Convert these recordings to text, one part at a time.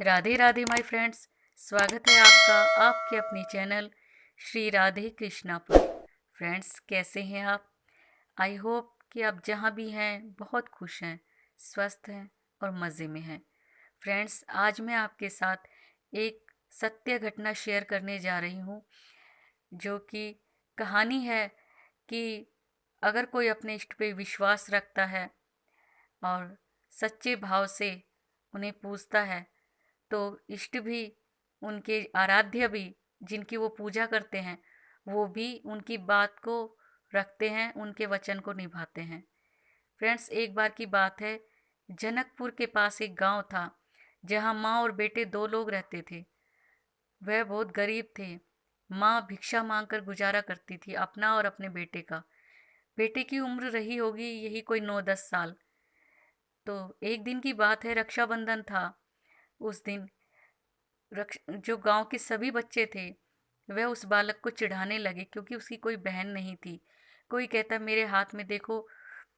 Radhe Radhe my friends. स्वागत है आपका आपके अपने चैनल श्री राधे कृष्णा पर। फ्रेंड्स, कैसे हैं आप? आई होप कि आप जहाँ भी हैं बहुत खुश हैं, स्वस्थ हैं और मज़े में हैं। फ्रेंड्स, आज मैं आपके साथ एक सत्य घटना शेयर करने जा रही हूँ, जो कि कहानी है कि अगर कोई अपने इष्ट पे विश्वास रखता है और सच्चे भाव से उन्हें पूजता है, तो इष्ट भी, उनके आराध्य भी, जिनकी वो पूजा करते हैं, वो भी उनकी बात को रखते हैं, उनके वचन को निभाते हैं। फ्रेंड्स, एक बार की बात है, जनकपुर के पास एक गांव था जहां माँ और बेटे दो लोग रहते थे। वह बहुत गरीब थे। माँ भिक्षा मांगकर गुजारा करती थी, अपना और अपने बेटे का। बेटे की उम्र रही होगी यही कोई 9-10 साल। तो एक दिन की बात है, रक्षाबंधन था। उस दिन रक्ष जो गांव के सभी बच्चे थे, वह उस बालक को चिढ़ाने लगे क्योंकि उसकी कोई बहन नहीं थी। कोई कहता मेरे हाथ में देखो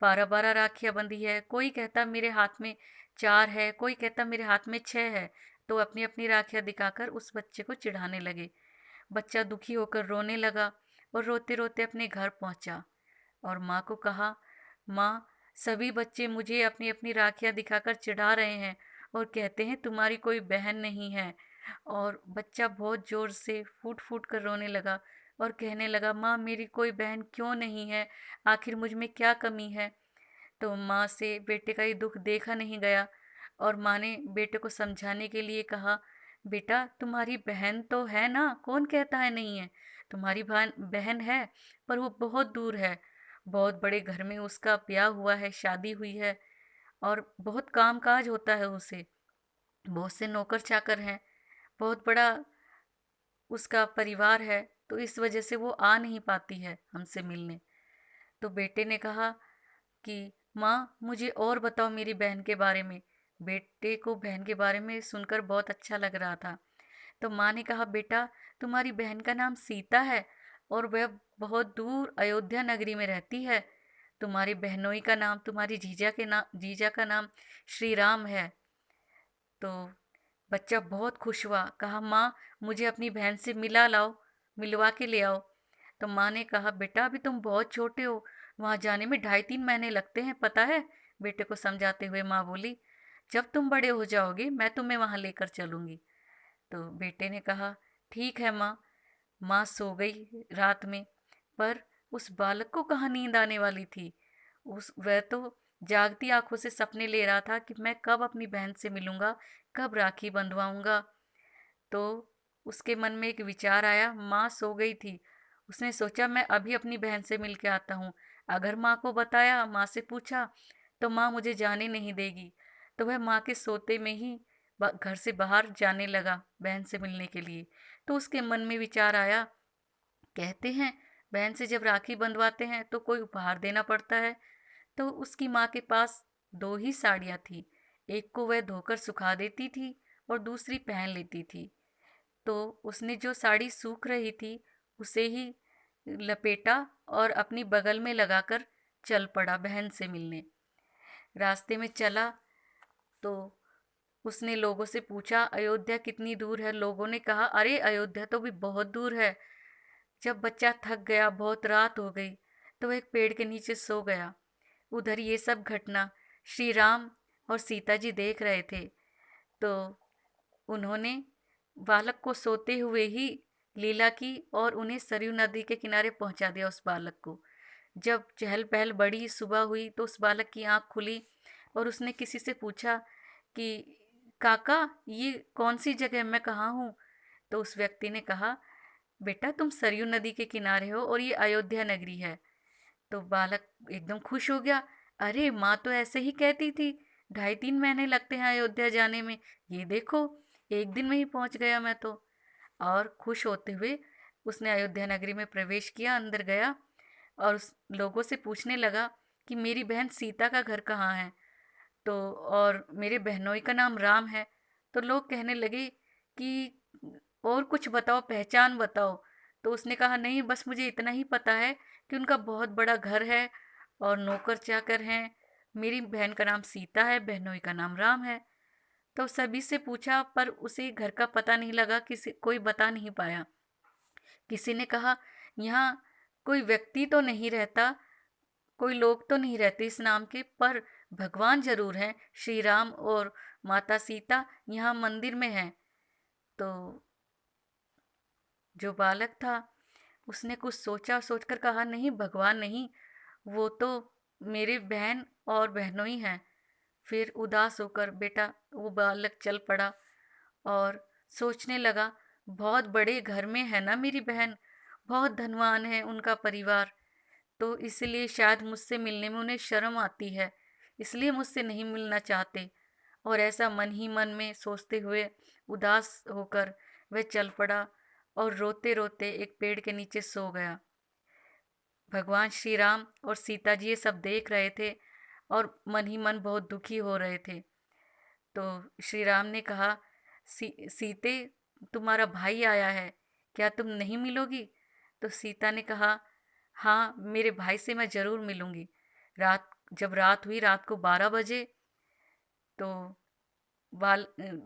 12-12 राखियां बंधी है, कोई कहता मेरे हाथ में 4 है, कोई कहता मेरे हाथ में 6 है। तो अपनी अपनी राखियां दिखाकर उस बच्चे को चिढ़ाने लगे। बच्चा दुखी होकर रोने लगा और रोते रोते अपने घर पहुंचा और माँ को कहा, माँ, सभी बच्चे मुझे अपनी अपनी राखियां दिखाकर चिढ़ा रहे हैं और कहते हैं तुम्हारी कोई बहन नहीं है। और बच्चा बहुत ज़ोर से फूट फूट कर रोने लगा और कहने लगा, माँ, मेरी कोई बहन क्यों नहीं है? आखिर मुझ में क्या कमी है? तो माँ से बेटे का ये दुख देखा नहीं गया और माँ ने बेटे को समझाने के लिए कहा, बेटा, तुम्हारी बहन तो है ना, कौन कहता है नहीं है? तुम्हारी बहन बहन है, पर वो बहुत दूर है। बहुत बड़े घर में उसका ब्याह हुआ है, शादी हुई है और बहुत काम काज होता है उसे। बहुत से नौकर चाकर हैं, बहुत बड़ा उसका परिवार है, तो इस वजह से वो आ नहीं पाती है हमसे मिलने। तो बेटे ने कहा कि माँ, मुझे और बताओ मेरी बहन के बारे में। बेटे को बहन के बारे में सुनकर बहुत अच्छा लग रहा था। तो माँ ने कहा, बेटा, तुम्हारी बहन का नाम सीता है और वह बहुत दूर अयोध्या नगरी में रहती है। तुम्हारी बहनोई का नाम, तुम्हारी जीजा का नाम श्री राम है। तो बच्चा बहुत खुश हुआ, कहा, माँ, मुझे अपनी बहन से मिलवा के ले आओ। तो माँ ने कहा, बेटा, अभी तुम बहुत छोटे हो, वहाँ जाने में 2.5-3 महीने लगते हैं, पता है? बेटे को समझाते हुए माँ बोली, जब तुम बड़े हो जाओगे मैं तुम्हें वहाँ लेकर चलूँगी। तो बेटे ने कहा, ठीक है माँ। माँ सो गई रात में, पर उस बालक को कहाँ नींद आने वाली थी। उस वह तो जागती आंखों से सपने ले रहा था कि मैं कब अपनी बहन से मिलूंगा, कब राखी बंधवाऊंगा। तो उसके मन में एक विचार आया, माँ सो गई थी। उसने सोचा, मैं अभी अपनी बहन से मिल के आता हूँ। अगर माँ को बताया, माँ से पूछा, तो माँ मुझे जाने नहीं देगी। तो वह माँ के सोते में ही घर से बाहर जाने लगा बहन से मिलने के लिए। तो उसके मन में विचार आया, कहते हैं बहन से जब राखी बंधवाते हैं तो कोई उपहार देना पड़ता है। तो उसकी माँ के पास दो ही साड़ियाँ थी। एक को वह धोकर सुखा देती थी और दूसरी पहन लेती थी। तो उसने जो साड़ी सूख रही थी उसे ही लपेटा और अपनी बगल में लगाकर चल पड़ा बहन से मिलने। रास्ते में चला तो उसने लोगों से पूछा, अयोध्या कितनी दूर है? लोगों ने कहा, अरे, अयोध्या तो भी बहुत दूर है। जब बच्चा थक गया, बहुत रात हो गई, तो वह एक पेड़ के नीचे सो गया। उधर ये सब घटना श्री राम और सीता जी देख रहे थे। तो उन्होंने बालक को सोते हुए ही लीला की और उन्हें सरयू नदी के किनारे पहुंचा दिया उस बालक को। जब चहल पहल बढ़ी, सुबह हुई, तो उस बालक की आंख खुली और उसने किसी से पूछा कि काका, ये कौन सी जगह, मैं कहाँ हूँ? तो उस व्यक्ति ने कहा, बेटा, तुम सरयू नदी के किनारे हो और ये अयोध्या नगरी है। तो बालक एकदम खुश हो गया, अरे, माँ तो ऐसे ही कहती थी 2.5-3 महीने लगते हैं अयोध्या जाने में, ये देखो, एक दिन में ही पहुँच गया मैं तो। और खुश होते हुए उसने अयोध्या नगरी में प्रवेश किया, अंदर गया और उस लोगों से पूछने लगा कि मेरी बहन सीता का घर कहाँ है? तो और मेरे बहनोई का नाम राम है। तो लोग कहने लगे कि और कुछ बताओ, पहचान बताओ। तो उसने कहा, नहीं, बस मुझे इतना ही पता है कि उनका बहुत बड़ा घर है और नौकर चाकर हैं। मेरी बहन का नाम सीता है, बहनोई का नाम राम है। तो सभी से पूछा पर उसे घर का पता नहीं लगा, किसी कोई बता नहीं पाया। किसी ने कहा यहाँ कोई व्यक्ति तो नहीं रहता, कोई लोग तो नहीं रहते इस नाम के, पर भगवान जरूर हैं, श्री राम और माता सीता यहाँ मंदिर में हैं। तो जो बालक था उसने कुछ सोचा, सोचकर कहा नहीं भगवान नहीं, वो तो मेरे बहन और बहनों ही हैं। फिर उदास होकर बेटा वो बालक चल पड़ा और सोचने लगा, बहुत बड़े घर में है ना मेरी बहन, बहुत धनवान है उनका परिवार, तो इसलिए शायद मुझसे मिलने में उन्हें शर्म आती है, इसलिए मुझसे नहीं मिलना चाहते। और ऐसा मन ही मन में सोचते हुए उदास होकर वह चल पड़ा और रोते रोते एक पेड़ के नीचे सो गया। भगवान श्री राम और सीता जी ये सब देख रहे थे और मन ही मन बहुत दुखी हो रहे थे। तो श्री राम ने कहा, सीते तुम्हारा भाई आया है, क्या तुम नहीं मिलोगी? तो सीता ने कहा, हाँ मेरे भाई से मैं ज़रूर मिलूंगी। जब रात हुई, रात को 12 बजे, तो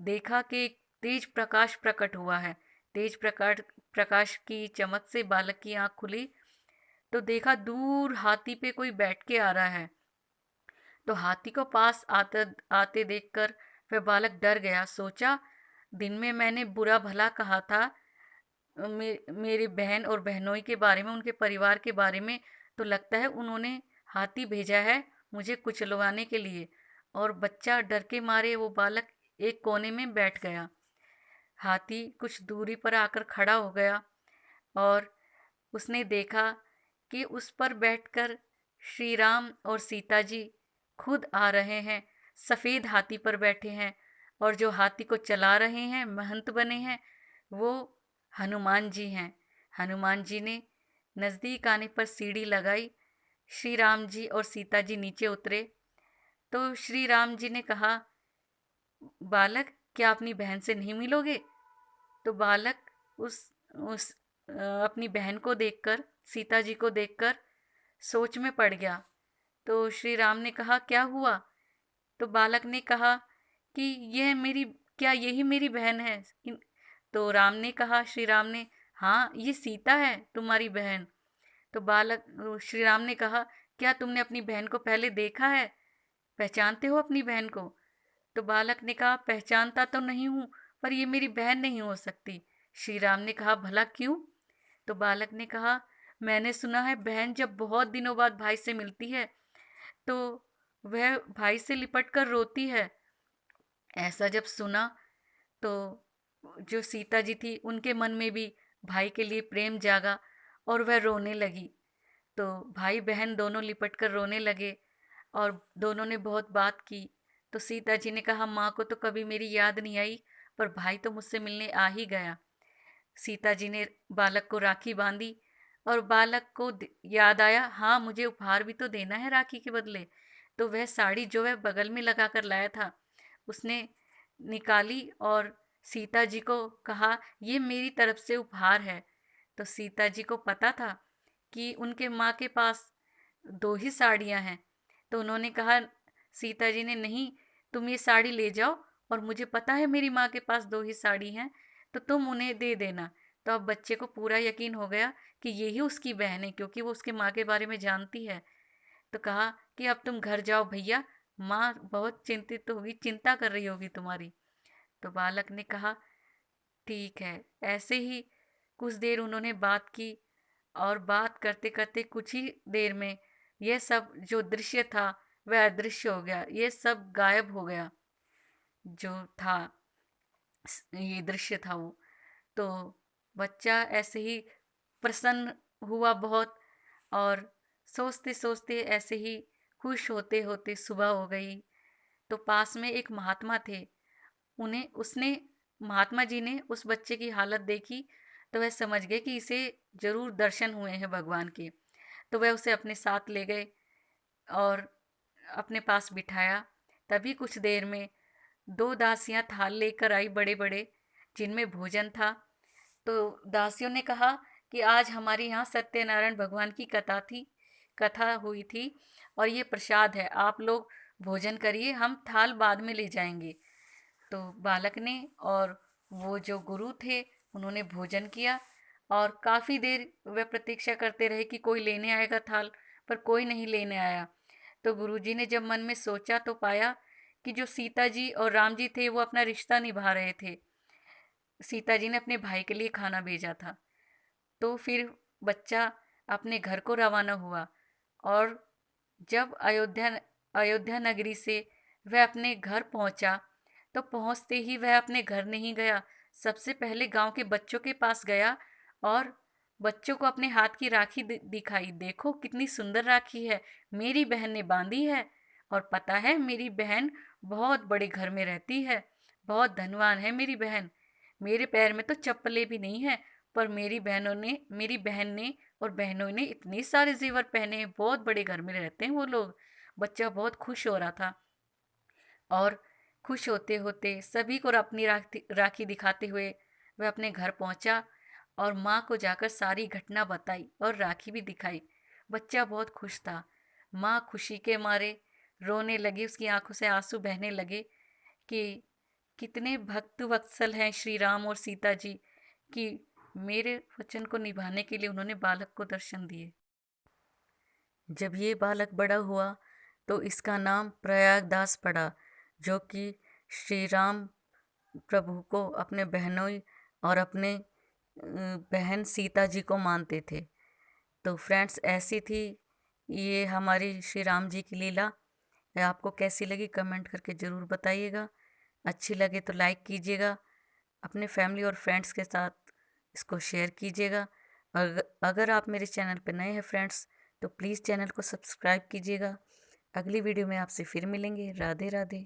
देखा कि एक तेज प्रकाश प्रकट हुआ है। तेज प्रकाश की चमक से बालक की आंख खुली तो देखा दूर हाथी पे कोई बैठ के आ रहा है। तो हाथी को पास आते आते देखकर वह बालक डर गया। सोचा, दिन में मैंने बुरा भला कहा था मेरी बहन और बहनोई के बारे में, उनके परिवार के बारे में, तो लगता है उन्होंने हाथी भेजा है मुझे कुचलवाने के लिए। और बच्चा डर के मारे वो बालक एक कोने में बैठ गया। हाथी कुछ दूरी पर आकर खड़ा हो गया और उसने देखा कि उस पर बैठकर श्री राम और सीता जी खुद आ रहे हैं। सफ़ेद हाथी पर बैठे हैं और जो हाथी को चला रहे हैं, महंत बने हैं, वो हनुमान जी हैं। हनुमान जी ने नज़दीक आने पर सीढ़ी लगाई। श्री राम जी और सीता जी नीचे उतरे तो श्री राम जी ने कहा, बालक क्या अपनी बहन से नहीं मिलोगे? तो बालक उस उस अपनी बहन को देखकर, सीता जी को देखकर सोच में पड़ गया। तो श्री राम ने कहा, क्या हुआ? तो बालक ने कहा कि यह मेरी क्या यही मेरी बहन है? तो राम ने कहा, श्री राम ने, हाँ ये सीता है तुम्हारी बहन। तो श्री राम ने कहा, क्या तुमने अपनी बहन को पहले देखा है? पहचानते हो अपनी बहन को? तो बालक ने कहा, पहचानता तो नहीं हूँ, पर ये मेरी बहन नहीं हो सकती। श्री राम ने कहा, भला क्यों? तो बालक ने कहा, मैंने सुना है बहन जब बहुत दिनों बाद भाई से मिलती है तो वह भाई से लिपट कर रोती है। ऐसा जब सुना तो जो सीता जी थी उनके मन में भी भाई के लिए प्रेम जागा और वह रोने लगी। तो भाई बहन दोनों लिपट कर रोने लगे और दोनों ने बहुत बात की। तो सीता जी ने कहा, माँ को तो कभी मेरी याद नहीं आई, पर भाई तो मुझसे मिलने आ ही गया। सीता जी ने बालक को राखी बांधी और बालक को याद आया, हाँ मुझे उपहार भी तो देना है राखी के बदले। तो वह साड़ी जो वह बगल में लगा कर लाया था उसने निकाली और सीता जी को कहा, ये मेरी तरफ से उपहार है। तो सीता जी को पता था कि उनके माँ के पास दो ही साड़ियाँ हैं। तो उन्होंने कहा, सीता जी ने, नहीं तुम ये साड़ी ले जाओ, और मुझे पता है मेरी माँ के पास दो ही साड़ी हैं, तो तुम उन्हें दे देना। तो अब बच्चे को पूरा यकीन हो गया कि यही उसकी बहन है, क्योंकि वो उसके माँ के बारे में जानती है। तो कहा कि अब तुम घर जाओ भैया, माँ बहुत चिंतित होगी, चिंता कर रही होगी तुम्हारी। तो बालक ने कहा, ठीक है। ऐसे ही कुछ देर उन्होंने बात की और बात करते करते कुछ ही देर में यह सब जो दृश्य था वह अदृश्य हो गया, ये सब गायब हो गया। जो था ये दृश्य था वो। तो बच्चा ऐसे ही प्रसन्न हुआ बहुत, और सोचते सोचते ऐसे ही खुश होते होते सुबह हो गई। तो पास में एक महात्मा थे, उन्हें उसने महात्मा जी ने उस बच्चे की हालत देखी तो वह समझ गए कि इसे जरूर दर्शन हुए हैं भगवान के। तो वह उसे अपने साथ ले गए और अपने पास बिठाया। तभी कुछ देर में दो दासियां थाल लेकर आई, बड़े बड़े, जिनमें भोजन था। तो दासियों ने कहा कि आज हमारे यहाँ सत्यनारायण भगवान की कथा हुई थी और ये प्रसाद है, आप लोग भोजन करिए, हम थाल बाद में ले जाएंगे। तो बालक ने और वो जो गुरु थे उन्होंने भोजन किया और काफ़ी देर वह प्रतीक्षा करते रहे कि कोई लेने आएगा थाल, पर कोई नहीं लेने आया। तो गुरुजी ने जब मन में सोचा तो पाया कि जो सीता जी और राम जी थे वो अपना रिश्ता निभा रहे थे। सीता जी ने अपने भाई के लिए खाना भेजा था। तो फिर बच्चा अपने घर को रवाना हुआ और जब अयोध्या नगरी से वह अपने घर पहुंचा, तो पहुंचते ही वह अपने घर नहीं गया, सबसे पहले गांव के बच्चों के पास गया और बच्चों को अपने हाथ की राखी दिखाई। देखो कितनी सुंदर राखी है, मेरी बहन ने बांधी है। और पता है मेरी बहन बहुत बड़े घर में रहती है, बहुत धनवान है मेरी बहन। मेरे पैर में तो चप्पलें भी नहीं है, पर मेरी बहन ने और बहनों ने इतने सारे जेवर पहने हैं, बहुत बड़े घर में रहते हैं वो लोग। बच्चा बहुत खुश हो रहा था और खुश होते होते सभी को अपनी राखी दिखाते हुए वह अपने घर पहुंचा और माँ को जाकर सारी घटना बताई और राखी भी दिखाई। बच्चा बहुत खुश था। माँ खुशी के मारे रोने लगी, उसकी आंखों से आंसू बहने लगे कि कितने भक्त वत्सल हैं श्री राम और सीता जी, कि मेरे वचन को निभाने के लिए उन्होंने बालक को दर्शन दिए। जब ये बालक बड़ा हुआ तो इसका नाम प्रयागदास पड़ा, जो कि श्री राम प्रभु को अपने बहनोई और अपने बहन सीता जी को मानते थे। तो फ्रेंड्स, ऐसी थी ये हमारी श्री राम जी की लीला। ये आपको कैसी लगी कमेंट करके ज़रूर बताइएगा। अच्छी लगे तो लाइक कीजिएगा, अपने फैमिली और फ्रेंड्स के साथ इसको शेयर कीजिएगा। अगर आप मेरे चैनल पर नए हैं फ्रेंड्स, तो प्लीज़ चैनल को सब्सक्राइब कीजिएगा। अगली वीडियो में आपसे फिर मिलेंगे। राधे राधे।